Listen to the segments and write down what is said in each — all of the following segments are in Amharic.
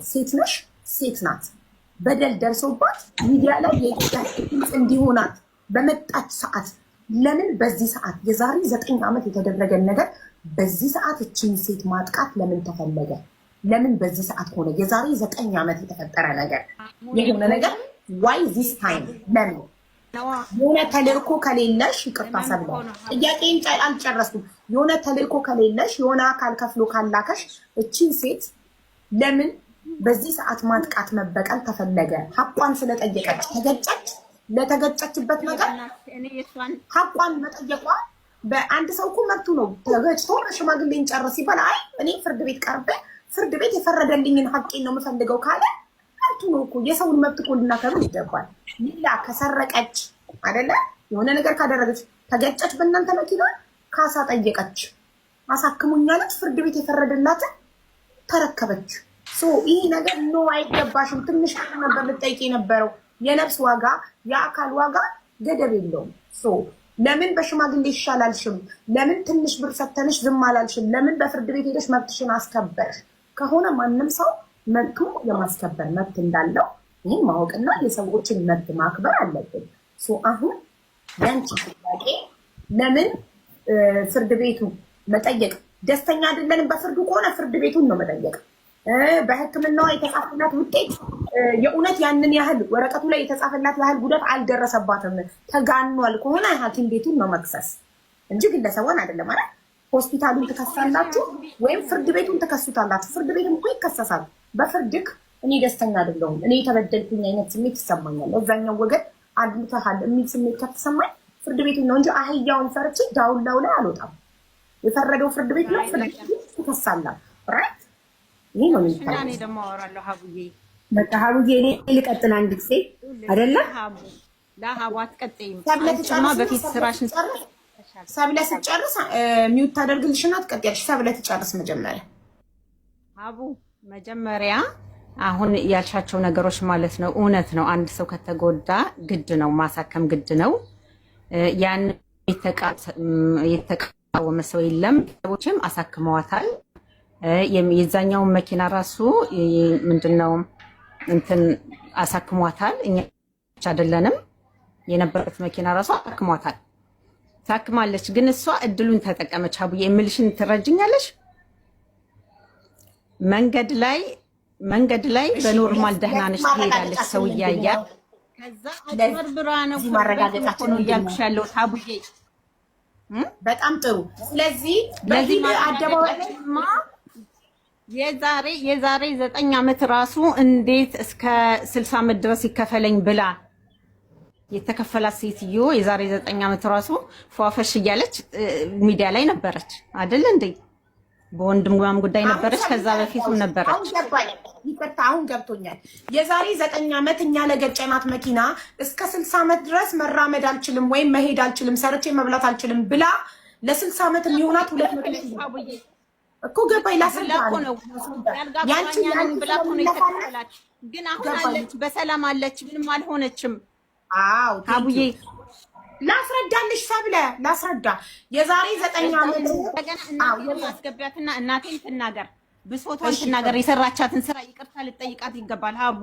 ሴት ነሽ፣ ሴት ናት። በደል ደርሶባት ሚዲያ ላይ የኢትዮጵያ ድምፅ እንዲሆናት በመጣች ሰዓት ለምን በዚህ ሰዓት የዛሬ 9 ዓመት የተደረገን ነገር በዚህ ሰዓት እችን ሴት ማጥቃት ለምን ተፈለገ? ለምን በዚህ ሰዓት ሆነ? የዛሬ 9 ዓመት የተፈጠረ ነገር የሆነ ነገር ዋይ ዚስ ታይም? ለምን የሆነ ተልእኮ ከሌለሽ ይቅርታ ሰብለ ጥያቄን አልጨረስኩም። የሆነ ተልእኮ ከሌለሽ የሆነ አካል ከፍሎ ካላከሽ እችን ሴት ለምን በዚህ ሰዓት ማጥቃት መበቀል ተፈለገ? ሀቋን ስለጠየቀች ተገጨች። ለተገጨችበት ነገር ሀቋን መጠየቋ በአንድ ሰው እኮ መብቱ ነው። ተገጭቶ ሽማግሌን ጨርስ ይባል። አይ እኔ ፍርድ ቤት ቀርቤ ፍርድ ቤት የፈረደልኝን ሀቄን ነው የምፈልገው ካለ መብቱ ነው እኮ። የሰውን መብት እኮ ልናከብር ይገባል። ሌላ ከሰረቀች አይደለ የሆነ ነገር ካደረገች ተገጨች፣ በእናንተ መኪና ካሳ ጠየቀች፣ አሳክሙኛለች፣ ፍርድ ቤት የፈረደላትን ተረከበች። ይህ ነገር ኖ አይገባሽም። ትንሽ ነበር ልጠይቅ የነበረው። የነፍስ ዋጋ የአካል ዋጋ ገደብ የለውም። ለምን በሽማግሌ ይሻላልሽም? ለምን ትንሽ ብር ሰተንሽ ዝም አላልሽም? ለምን በፍርድ ቤት ሄደሽ መብትሽን አስከበርሽ? ከሆነ ማንም ሰው መብቱ የማስከበር መብት እንዳለው ይህ ማወቅና የሰዎችን መብት ማክበር አለብን። አሁን ያንቺ ጥያቄ ለምን ፍርድ ቤቱ መጠየቅ ደስተኛ አይደለንም? በፍርዱ ከሆነ ፍርድ ቤቱን ነው መጠየቅ። በሕክምናዋ የተጻፈላት ውጤት የእውነት ያንን ያህል ወረቀቱ ላይ የተጻፈላት ያህል ጉዳት አልደረሰባትም ተጋኗል ከሆነ ሐኪም ቤቱን ነው መክሰስ እንጂ ግለሰቧን አይደለም። ማለት ሆስፒታሉን ትከሳላችሁ ወይም ፍርድ ቤቱን ትከሱታላችሁ። ፍርድ ቤትም እኮ ይከሰሳል። በፍርድክ እኔ ደስተኛ አይደለሁም፣ እኔ የተበደልኩኝ አይነት ስሜት ይሰማኛል፣ እዛኛው ወገን አድልተሃል የሚል ስሜት ከተሰማኝ ፍርድ ቤቱን ነው እንጂ አህያውን ፈርቼ ዳውላው ላይ አልወጣም። የፈረደው ፍርድ ቤት ነው። ፍርድ ቤት ትከሳላችሁ። ራይት ይሄ ነው የሚባለው። እኔ ደግሞ አወራለሁ ሀቡዬ በቃ ሀቡዬ እኔ ልቀጥል አንድ ጊዜ አይደለ? ለሀቡ አትቀጥይም። ሰብለትማ በፊት ስራሽን ሰብለ ስጨርስ ሚውት ታደርግልሽና ትቀጥያለሽ። ሰብለ ትጨርስ መጀመሪያ። ሀቡ መጀመሪያ አሁን ያልሻቸው ነገሮች ማለት ነው እውነት ነው። አንድ ሰው ከተጎዳ ግድ ነው ማሳከም ግድ ነው። ያን የተቃወመ ሰው የለም። ሰዎችም አሳክመዋታል። የዛኛውን መኪና ራሱ ምንድነው እንትን አሳክሟታል። እኛ ብቻ አይደለንም፣ የነበረበት መኪና ራሱ አሳክሟታል። ታክማለች፣ ግን እሷ እድሉን ተጠቀመች። አቡዬ የምልሽን ትረጅኛለሽ። መንገድ ላይ በኖርማል ደህና ነሽ ትሄዳለች፣ ሰው እያያ ከዛ አጭበርብራ ነው ማረጋገጣችን ነው እያልኩሽ ያለው አቡዬ። በጣም ጥሩ። ስለዚህ በዚህ አደባባይማ የዛሬ 9 ዓመት ራሱ እንዴት እስከ 60 ዓመት ድረስ ይከፈለኝ ብላ የተከፈላት ሴትዮ የዛሬ 9 ዓመት ራሱ ፏፈሽ እያለች ሚዲያ ላይ ነበረች አይደል እንዴ? በወንድሟም ጉዳይ ነበረች፣ ከዛ በፊትም ነበረች። ይቅርታ አሁን ገብቶኛል። የዛሬ 9 ዓመት እኛ ለገጨናት መኪና እስከ 60 ዓመት ድረስ መራመድ አልችልም ወይም መሄድ አልችልም፣ ሰርቼ መብላት አልችልም ብላ ለ60 ዓመት የሚሆናት 200 እኮ ገባኝ። ላስረዳ ነው ያንቺ ብላ እኮ ነው የተከፈላች። ግን አሁን አለች፣ በሰላም አለች፣ ምንም አልሆነችም። አዎ አቡዬ ላስረዳልሽ ሰብለ ላስረዳ። የዛሬ 9 ዓመት እናቴን ማስገቢያትና እናቴን ትናገር፣ ብሶቷን ትናገር፣ የሰራቻትን ስራ ይቅርታ ልጠይቃት ይገባል። ሀቡ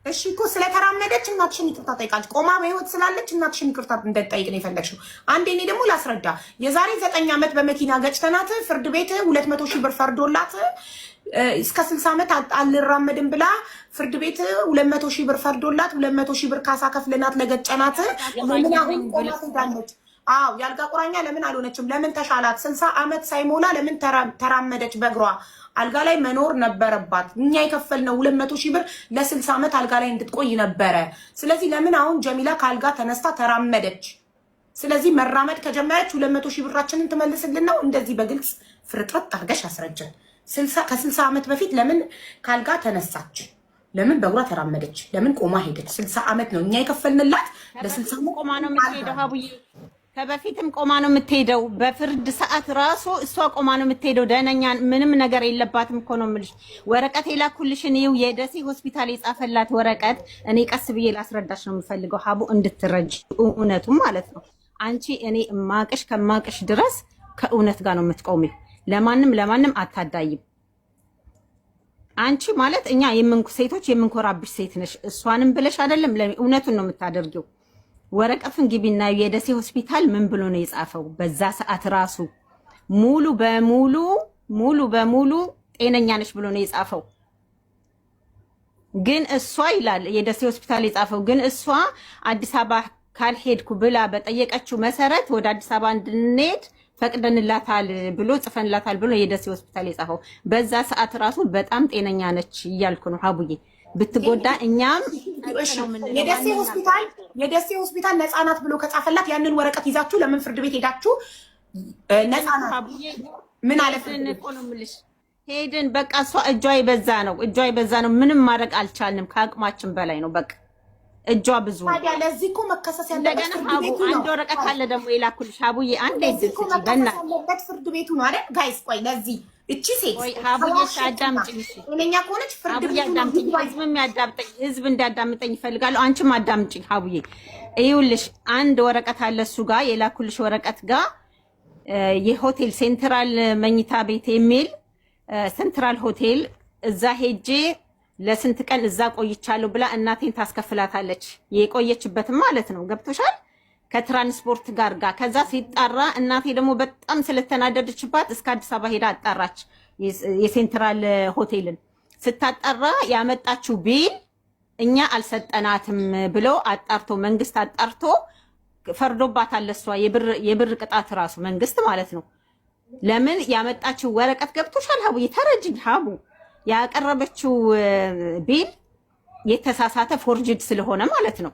እሺ እኮ ስለተራመደች እናትሽን ይቅርታ ጠይቃለች። ቆማ በህይወት ስላለች እናትሽን ይቅርታ እንደጠይቅ ነው የፈለግሽው። አንዴ እኔ ደግሞ ላስረዳ። የዛሬ 9 ዓመት በመኪና ገጭተናት ፍርድ ቤት 200 ሺህ ብር ፈርዶላት እስከ 60 ዓመት አልራመድም ብላ ፍርድ ቤት 200 ሺህ ብር ፈርዶላት 200 ሺህ ብር ካሳ ከፍለናት ለገጨናት ለምን አሁን ቆማ ትሄዳለች? አዎ ያልጋ ቁራኛ ለምን አልሆነችም? ለምን ተሻላት? 60 ዓመት ሳይሞላ ለምን ተራመደች በእግሯ? አልጋ ላይ መኖር ነበረባት። እኛ የከፈልነው 200 ሺህ ብር ለ60 ዓመት አልጋ ላይ እንድትቆይ ነበረ። ስለዚህ ለምን አሁን ጀሚላ ከአልጋ ተነስታ ተራመደች? ስለዚህ መራመድ ከጀመረች 200 ሺህ ብራችንን ትመልስልን ነው። እንደዚህ በግልጽ ፍርጥርጥ አድርገሽ አስረጀን። ከ60 ዓመት በፊት ለምን ከአልጋ ተነሳች? ለምን በእግሯ ተራመደች? ለምን ቆማ ሄደች? 60 ዓመት ነው እኛ የከፈልንላት። ለ60 ዓመት ቆማ ነው የምትሄደው ሀቡዬ። ከበፊትም ቆማ ነው የምትሄደው። በፍርድ ሰዓት ራሱ እሷ ቆማ ነው የምትሄደው። ደህነኛ ምንም ነገር የለባትም እኮ ነው የምልሽ። ወረቀት የላኩልሽን ይኸው የደሴ ሆስፒታል የጻፈላት ወረቀት እኔ ቀስ ብዬ ላስረዳሽ ነው የምፈልገው ሀቡ፣ እንድትረጅ እውነቱም ማለት ነው። አንቺ እኔ ማቅሽ ከማቅሽ ድረስ ከእውነት ጋር ነው የምትቆሚው። ለማንም አታዳይም። አንቺ ማለት እኛ ሴቶች የምንኮራብሽ ሴት ነሽ። እሷንም ብለሽ አይደለም እውነቱን ነው የምታደርጊው። ወረቀቱን ግቢና የደሴ ሆስፒታል ምን ብሎ ነው የጻፈው? በዛ ሰዓት ራሱ ሙሉ በሙሉ ጤነኛ ነሽ ብሎ ነው የጻፈው። ግን እሷ ይላል የደሴ ሆስፒታል የጻፈው፣ ግን እሷ አዲስ አበባ ካልሄድኩ ብላ በጠየቀችው መሰረት ወደ አዲስ አበባ እንድንሄድ ፈቅደንላታል ብሎ ጽፈንላታል ብሎ የደሴ ሆስፒታል የጻፈው። በዛ ሰዓት ራሱ በጣም ጤነኛ ነች እያልኩ ነው ሀቡዬ። ብትጎዳ እኛም የደሴ ሆስፒታል ነፃ ናት ብሎ ከጻፈላት ያንን ወረቀት ይዛችሁ ለምን ፍርድ ቤት ሄዳችሁ ነፃ ናት ምን አለ ሄድን? በቃ እሷ እጇ የበዛ ነው። ምንም ማድረግ አልቻልንም። ከአቅማችን በላይ ነው። በቃ እጇ ብዙ ነው። ታዲያ ለዚህ እኮ መከሰስ ያለበት ፍርድ ቤቱ ነው። አንድ ወረቀት አለ ደግሞ የላኩልሽ ሀቡዬ። አንድ ያለበት ፍርድ ቤቱ ነው አይደል? ጋይስ ቆይ ለዚህ እቺ ሴት ሀቡዬ አዳምጪኝ። እኛ ከሆነች ፍርድ ቤቱ አዳምጪኝ። ህዝብ እንዲያዳምጠኝ ይፈልጋለሁ። አንቺም አዳምጪኝ ሀቡዬ። ይኸውልሽ አንድ ወረቀት አለ እሱ ጋር የላኩልሽ ወረቀት ጋር የሆቴል ሴንትራል መኝታ ቤት የሚል ሴንትራል ሆቴል እዛ ሄጄ ለስንት ቀን እዛ ቆይቻለሁ ብላ እናቴን ታስከፍላታለች። የቆየችበትም ማለት ነው። ገብቶሻል? ከትራንስፖርት ጋር ከዛ ሲጣራ እናቴ ደግሞ በጣም ስለተናደደችባት እስከ አዲስ አበባ ሄዳ አጣራች። የሴንትራል ሆቴልን ስታጣራ ያመጣችው ቢል እኛ አልሰጠናትም ብሎ አጣርቶ መንግስት አጣርቶ ፈርዶባታል። እሷ የብር ቅጣት ራሱ መንግስት ማለት ነው። ለምን ያመጣችው ወረቀት ገብቶሻል ሀቡ? የተረጅኝ ሀቡ ያቀረበችው ቢል የተሳሳተ ፎርጅድ ስለሆነ ማለት ነው።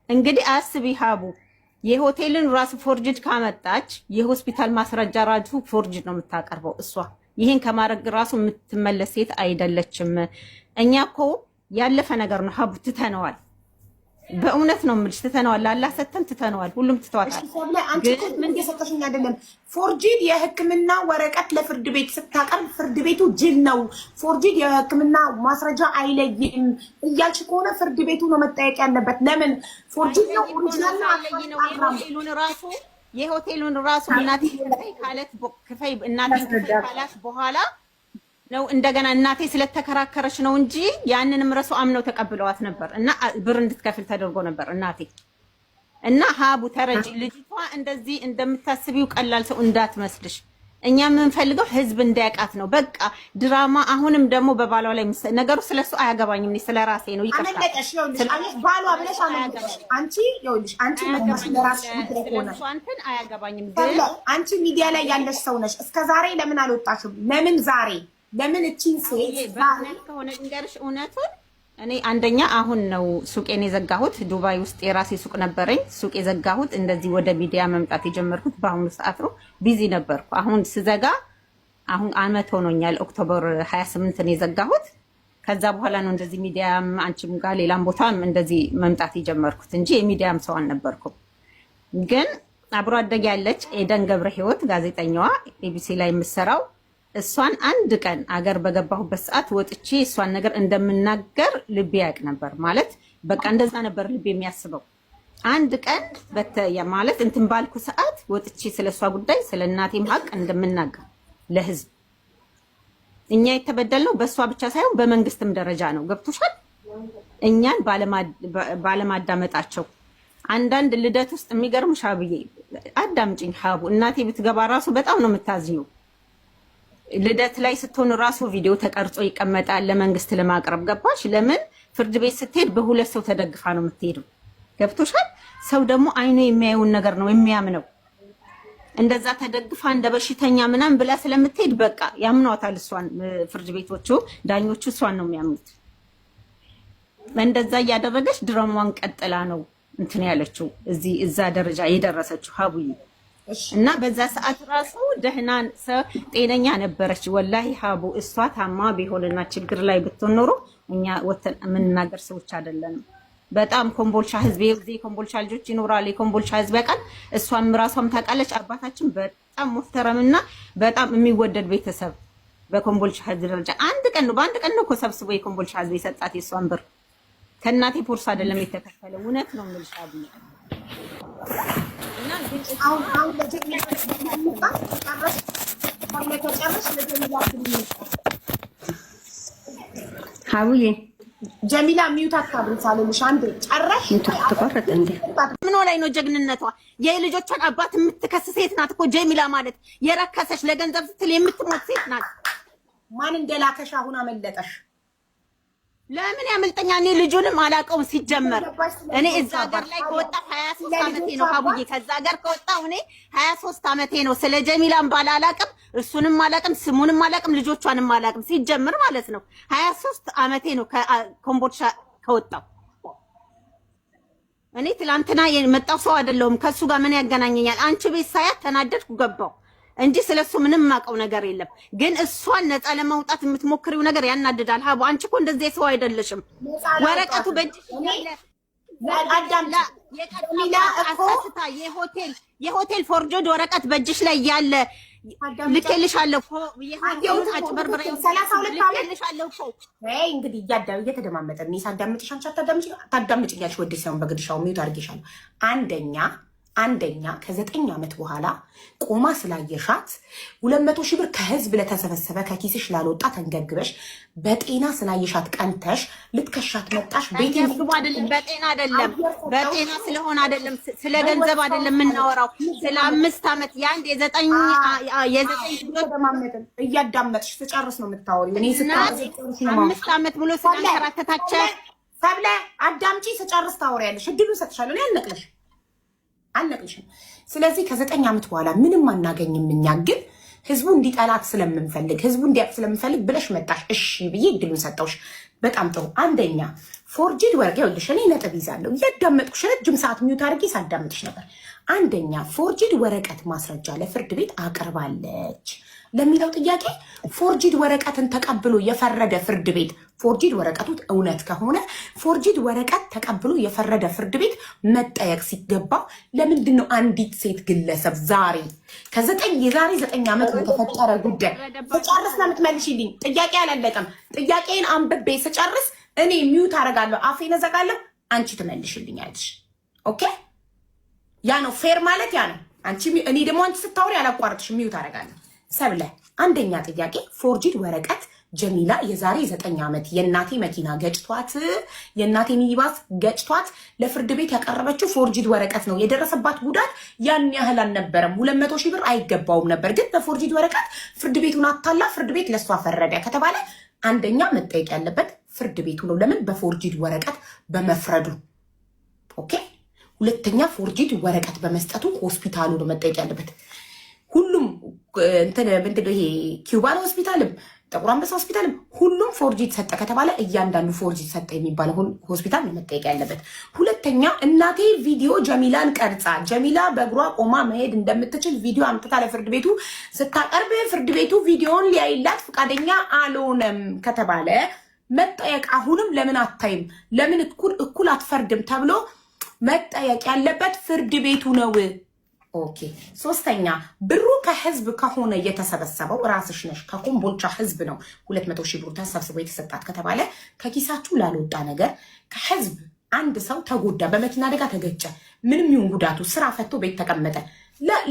እንግዲህ አስቢ ሀቡ፣ የሆቴልን ራሱ ፎርጅድ ካመጣች የሆስፒታል ማስረጃ ራሱ ፎርጅድ ነው የምታቀርበው እሷ። ይህን ከማድረግ ራሱ የምትመለስ ሴት አይደለችም። እኛ እኮ ያለፈ ነገር ነው ሀቡ፣ ትተነዋል። በእውነት ነው የምልሽ ትተነዋል። አላህ ሰተን ትተነዋል። ሁሉም ትተዋታል። ግን ምን እየሰጠሽኝ አይደለም። ፎርጂድ የሕክምና ወረቀት ለፍርድ ቤት ስታቀርብ ፍርድ ቤቱ ጅል ነው፣ ፎርጂድ የሕክምና ማስረጃ አይለይም እያልሽ ከሆነ ፍርድ ቤቱ ነው መጠየቅ ያለበት። ለምን ፎርጂድ ነው ኦሪጂናል ነው። የሆቴሉን ራሱ እናቴ ካላት በኋላ ነው እንደገና እናቴ ስለተከራከረች ነው እንጂ ያንንም ረሱ አምነው ተቀብለዋት ነበር እና ብር እንድትከፍል ተደርጎ ነበር እናቴ። እና ሀቡ ተረጂ፣ ልጅቷ እንደዚህ እንደምታስቢው ቀላል ሰው እንዳትመስልሽ። እኛ የምንፈልገው ህዝብ እንዲያውቃት ነው። በቃ ድራማ። አሁንም ደግሞ በባሏ ላይ ነገሩ ስለሱ አያገባኝም። እኔ ስለራሴ ነው። ይቀርታለሽ ባሏ ብለሽ አንቺ ለራስሽ አንተን አያገባኝም። ግን አንቺ ሚዲያ ላይ ያለሽ ሰው ነሽ። እስከዛሬ ለምን አልወጣሽም? ለምን እቺን ሴት ከሆነ እንገርሽ እውነቱን። እኔ አንደኛ አሁን ነው ሱቄን የዘጋሁት። ዱባይ ውስጥ የራሴ ሱቅ ነበረኝ። ሱቅ የዘጋሁት እንደዚህ ወደ ሚዲያ መምጣት የጀመርኩት በአሁኑ ሰዓት ነው። ቢዚ ነበርኩ። አሁን ስዘጋ አሁን አመት ሆኖኛል። ኦክቶበር 28 ነው የዘጋሁት። ከዛ በኋላ ነው እንደዚህ ሚዲያም አንቺም ጋር ሌላም ቦታም እንደዚህ መምጣት የጀመርኩት እንጂ የሚዲያም ሰው አልነበርኩም። ግን አብሮ አደግ ያለች ኤደን ገብረ ህይወት ጋዜጠኛዋ ኤቢሲ ላይ የምትሰራው እሷን አንድ ቀን አገር በገባሁበት ሰዓት ወጥቼ እሷን ነገር እንደምናገር ልቤ ያውቅ ነበር። ማለት በቃ እንደዛ ነበር ልቤ የሚያስበው። አንድ ቀን ማለት እንትን ባልኩ ሰዓት ወጥቼ ስለሷ ጉዳይ ስለ እናቴም ሀቅ እንደምናገር ለህዝብ። እኛ የተበደልነው በእሷ ብቻ ሳይሆን በመንግስትም ደረጃ ነው። ገብቶሻል? እኛን ባለማዳመጣቸው አንዳንድ ልደት ውስጥ የሚገርምሽ ሀብዬ አዳምጪኝ ሀቡ፣ እናቴ ብትገባ ራሱ በጣም ነው የምታዝኘው። ልደት ላይ ስትሆን ራሱ ቪዲዮ ተቀርጾ ይቀመጣል ለመንግስት ለማቅረብ። ገባሽ? ለምን ፍርድ ቤት ስትሄድ በሁለት ሰው ተደግፋ ነው የምትሄደው። ገብቶሻል? ሰው ደግሞ አይኑ የሚያየውን ነገር ነው የሚያምነው። እንደዛ ተደግፋ እንደ በሽተኛ ምናምን ብላ ስለምትሄድ በቃ ያምኗታል እሷን። ፍርድ ቤቶቹ ዳኞቹ እሷን ነው የሚያምኑት። እንደዛ እያደረገች ድራማዋን ቀጥላ ነው እንትን ያለችው እዛ ደረጃ የደረሰችው ሀቡዬ። እና በዛ ሰዓት ራሱ ደህና ጤነኛ ነበረች። ወላሂ ሀቡ እሷ ታማ ቢሆንና ችግር ላይ ብትሆን ኖሮ እኛ ወተን የምንናገር ሰዎች አይደለንም። በጣም ኮምቦልቻ ህዝብ የኮምቦልቻ ልጆች ይኖራል። የኮምቦልቻ ህዝብ ያውቃል። እሷም ራሷም ታውቃለች። አባታችን በጣም ሙህተረምና በጣም የሚወደድ ቤተሰብ በኮምቦልቻ ህዝብ ደረጃ በአንድ ቀን ነው እኮ ሰብስቦ የኮምቦልቻ ህዝብ የሰጣት የሷን ብር ከእናቴ ፖርስ አይደለም የተከፈለው። እውነት ነው የምልሽ አብይ። እና አሁን ለጀሚላ ተጨረሽ ሀቡዬ ጀሚላ ሚዩት አታብሪ ሳልልሽ አንዴ ጨረሽ ተቆረጠ እንዴ? ምን ላይ ነው ጀግንነቷ? የልጆቿን አባት የምትከስ ሴት ናት እኮ ጀሚላ ማለት። የረከሰች ለገንዘብ ስትል የምትሞት ሴት ናት። ማን እንደላከሽ አሁን አመለጠሽ? ለምን ያመልጠኛ? እኔ ልጁንም አላውቀውም ሲጀመር። እኔ እዛ ሀገር ላይ ከወጣሁ 23 ዓመቴ ነው ሀቡዬ። ከዛ ሀገር ከወጣሁ እኔ 23 ዓመቴ ነው። ስለ ጀሚላም ባላላቅም እሱንም አላቅም፣ ስሙንም አላቅም፣ ልጆቿንም አላቅም ሲጀምር ማለት ነው። 23 ዓመቴ ነው ከኮምቦልቻ ከወጣሁ። እኔ ትላንትና የመጣው ሰው አይደለሁም። ከሱ ጋር ምን ያገናኘኛል? አንቺ ቤት ሳያት ተናደድኩ ገባሁ እንጂ ስለሱ ምንም ማቀው ነገር የለም። ግን እሷን ነፃ ለማውጣት የምትሞክሪው ነገር ያናድዳል። ሀቡ አንቺ እኮ እንደዚህ ሰው አይደለሽም። ወረቀቱ በእጅሽ የሆቴል ፎርጆድ ወረቀት በእጅሽ ላይ ያለ ልኬልሻለሁ እኮ የሆቴሉን አጭበርብረሽ ልኬልሻለሁ እኮ። እንግዲህ እየተደማመጠን እኔ ሳዳምጥሽ አንቺ ታዳምጪኛለሽ። ወደሽ ሳይሆን በግድሻው ሚዩት አድርጌሻለሁ። አንደኛ ከ9 ዓመት በኋላ ቆማ ስላየሻት 200 ሺህ ብር ከህዝብ ለተሰበሰበ ከኪስሽ ላልወጣ ተንገብግበሽ በጤና ስላየሻት ቀንተሽ ልትከሻት መጣሽ። በጤና ስለሆነ አይደለም፣ ስለ ገንዘብ አይደለም የምናወራው። ስለ 5 ዓመት የአንድ የዘጠኝ እያዳመጥሽ ስጨርስ ነው የምታወሪው። እኔ ስጨርስ 5 ዓመት ብሎ ስላንከራተታቸው ሰብለ አዳምጪ፣ ስጨርስ ታወሪያለሽ። እድሉን ሰጥሻለሁ። እኔ አልነቅልሽም። ስለዚህ ከ9 ዓመት በኋላ ምንም አናገኝም። እኛ ግን ህዝቡ እንዲጠላት ስለምንፈልግ ህዝቡ እንዲያውቅ ስለምንፈልግ ብለሽ መጣሽ። እሺ ብዬ እድሉን ሰጠውሽ። በጣም ጥሩ። አንደኛ ፎርጅድ ወረቀት ይኸውልሽ፣ እኔ ነጥብ ይዛለሁ። እያዳመጥኩሽ ረጅም ሰዓት ሚዩት አድርጌ ሳዳምጥሽ ነበር። አንደኛ ፎርጅድ ወረቀት ማስረጃ ለፍርድ ቤት አቅርባለች ለሚለው ጥያቄ ፎርጅድ ወረቀትን ተቀብሎ የፈረደ ፍርድ ቤት ፎርጅድ ወረቀቱ እውነት ከሆነ ፎርጅድ ወረቀት ተቀብሎ የፈረደ ፍርድ ቤት መጠየቅ ሲገባ ለምንድን ነው አንዲት ሴት ግለሰብ ዛሬ የዛሬ 9 ዓመት የተፈጠረ ጉዳይ ስጨርስ ነው የምትመልሽልኝ? ጥያቄ አላለቀም። ጥያቄን አንብቤ ስጨርስ እኔ ሚዩት አደርጋለሁ፣ አፌን እዘጋለሁ፣ አንቺ ትመልሽልኛለሽ። ኦኬ፣ ያ ነው ፌር ማለት ያ ነው። እኔ ደግሞ አንቺ ስታወሪ አላቋርጥሽ፣ ሚዩት አደርጋለሁ። ሰብለ አንደኛ ጥያቄ ፎርጅድ ወረቀት ጀሚላ የዛሬ 9 ዓመት የእናቴ መኪና ገጭቷት የእናቴ ሚኒባስ ገጭቷት ለፍርድ ቤት ያቀረበችው ፎርጅድ ወረቀት ነው። የደረሰባት ጉዳት ያን ያህል አልነበረም። 200 ሺህ ብር አይገባውም ነበር። ግን በፎርጅድ ወረቀት ፍርድ ቤቱን አታላ ፍርድ ቤት ለሷ ፈረደ ከተባለ አንደኛ መጠየቅ ያለበት ፍርድ ቤቱ ነው። ለምን? በፎርጅድ ወረቀት በመፍረዱ። ኦኬ። ሁለተኛ ፎርጅድ ወረቀት በመስጠቱ ሆስፒታሉ ነው መጠየቅ ያለበት። ሁሉም ምንድነው ይሄ ኪውባን ሆስፒታልም ጥቁር አንበሳ ሆስፒታልም ሁሉም ፎርጂት ሰጠ ከተባለ እያንዳንዱ ፎርጂት ሰጠ የሚባለው ሆስፒታል ነው መጠየቅ ያለበት። ሁለተኛ እናቴ ቪዲዮ ጀሚላን ቀርጻ ጀሚላ በእግሯ ቆማ መሄድ እንደምትችል ቪዲዮ አምጥታ ለፍርድ ቤቱ ስታቀርብ ፍርድ ቤቱ ቪዲዮን ሊያይላት ፈቃደኛ አልሆነም ከተባለ መጠየቅ አሁንም ለምን አታይም፣ ለምን እኩል አትፈርድም ተብሎ መጠየቅ ያለበት ፍርድ ቤቱ ነው። ኦኬ። ሶስተኛ ብሩ ከህዝብ ከሆነ የተሰበሰበው ራስሽ ነሽ፣ ከኮምቦልቻ ህዝብ ነው 200 ሺህ ብር ተሰብስቦ የተሰጣት ከተባለ ከኪሳችሁ ላልወጣ ነገር ከህዝብ አንድ ሰው ተጎዳ፣ በመኪና አደጋ ተገጨ፣ ምንም ይሁን ጉዳቱ ስራ ፈቶ ቤት ተቀመጠ፣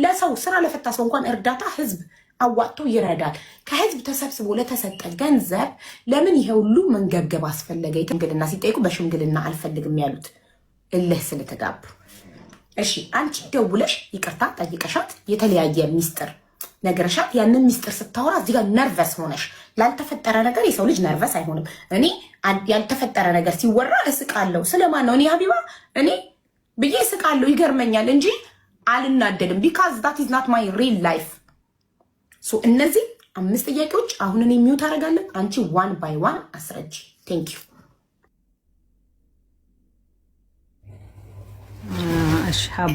ለሰው ስራ ለፈታ ሰው እንኳን እርዳታ ህዝብ አዋጥቶ ይረዳል። ከህዝብ ተሰብስቦ ለተሰጠ ገንዘብ ለምን ይሄ ሁሉ መንገብገብ አስፈለገ? ሽምግልና ሲጠይቁ በሽምግልና አልፈልግም ያሉት እልህ ስለተጋቡ። እሺ አንቺ ደውለሽ ይቅርታ ጠይቀሻት የተለያየ ሚስጥር ነገርሻት። ያንን ሚስጥር ስታወራ እዚህ ጋር ነርቨስ ሆነሽ ላልተፈጠረ ነገር የሰው ልጅ ነርቨስ አይሆንም። እኔ ያልተፈጠረ ነገር ሲወራ እስቃለሁ። ስለማን ነው? እኔ ሀቢባ እኔ ብዬ እስቃለሁ፣ ይገርመኛል እንጂ አልናደድም። ቢካዝ ዛት ኢዝ ናት ማይ ሪል ላይፍ። ሶ እነዚህ 5 ጥያቄዎች አሁን እኔ ሚውት አደርጋለሁ። አንቺ ዋን ባይ ዋን አስረጅ። ቴንክ ዩ። አሽሃቡ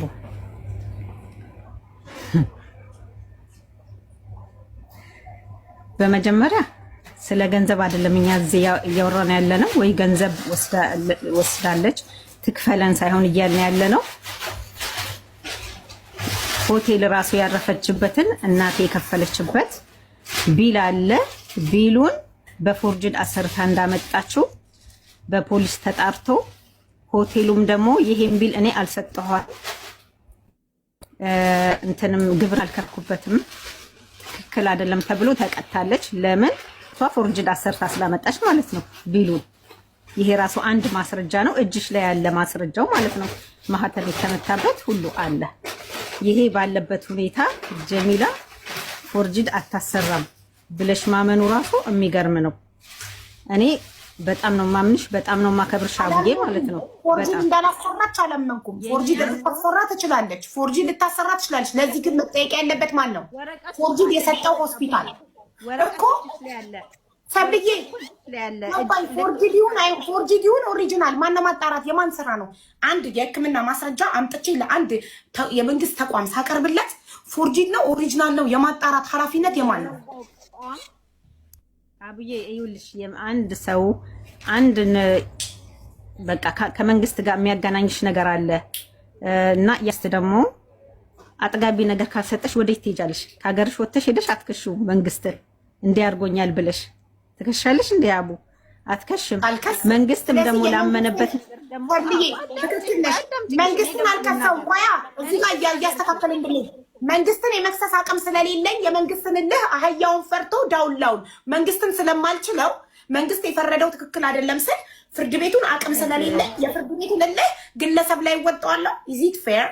በመጀመሪያ ስለ ገንዘብ አይደለም እኛ እዚህ እያወራን ያለ ነው። ወይ ገንዘብ ወስዳለች ትክፈለን ሳይሆን እያልን ያለ ነው። ሆቴል ራሱ ያረፈችበትን እናቴ የከፈለችበት ቢል አለ። ቢሉን በፎርጅድ አሰርታ እንዳመጣችው በፖሊስ ተጣርቶ ሆቴሉም ደግሞ ይሄን ቢል እኔ አልሰጠኋት እንትንም ግብር አልከፍኩበትም ትክክል አይደለም ተብሎ ተቀጣለች። ለምን ፎርጅድ አሰርታ ስላመጣች ማለት ነው ቢሉን። ይሄ ራሱ አንድ ማስረጃ ነው። እጅሽ ላይ ያለ ማስረጃው ማለት ነው። ማህተም የተመታበት ሁሉ አለ። ይሄ ባለበት ሁኔታ ጀሚላ ፎርጅድ አታሰራም ብለሽ ማመኑ ራሱ የሚገርም ነው። እኔ በጣም ነው ማምንሽ፣ በጣም ነው ማከብርሽ አብዬ ማለት ነው። ፎርጂድ እንዳላሰራች አላመንኩም። ፎርጂድ ልታሰራ ትችላለች፣ ፎርጂድ ልታሰራ ትችላለች። ለዚህ ግን መጠየቅ ያለበት ማን ነው? ፎርጂድ የሰጠው ሆስፒታል እኮ ሰብዬ ፎርጂድ ይሁን ኦሪጂናል ማነው ማጣራት? የማን ስራ ነው? አንድ የሕክምና ማስረጃ አምጥቼ ለአንድ የመንግስት ተቋም ሳቀርብለት ፎርጂድ ነው ኦሪጂናል ነው የማጣራት ኃላፊነት የማን ነው? አብዬ ይኸውልሽ አንድ ሰው አንድ በቃ ከመንግስት ጋር የሚያገናኝሽ ነገር አለ እና ያስ ደግሞ አጥጋቢ ነገር ካልሰጠሽ ወዴት ትሄጃለሽ? ከሀገርሽ ወጥተሽ ሄደሽ አትከሽው መንግስትን እንዲያርጎኛል ብለሽ ትከሻለሽ? እንደ አቡ አትከሽም። መንግስትም ደግሞ ላመነበት ደግሞ መንግስትን አልከሰው ቆያ እዚህ ጋር እያስተካከልን ብለኝ መንግስትን የመክሰስ አቅም ስለሌለኝ የመንግስትን እልህ አህያውን ፈርቶ ዳውላውን መንግስትን ስለማልችለው መንግስት የፈረደው ትክክል አይደለም ስል ፍርድ ቤቱን አቅም ስለሌለኝ የፍርድ ቤቱን እልህ ግለሰብ ላይ ወጣዋለሁ። ኢዝ ኢት ፌር?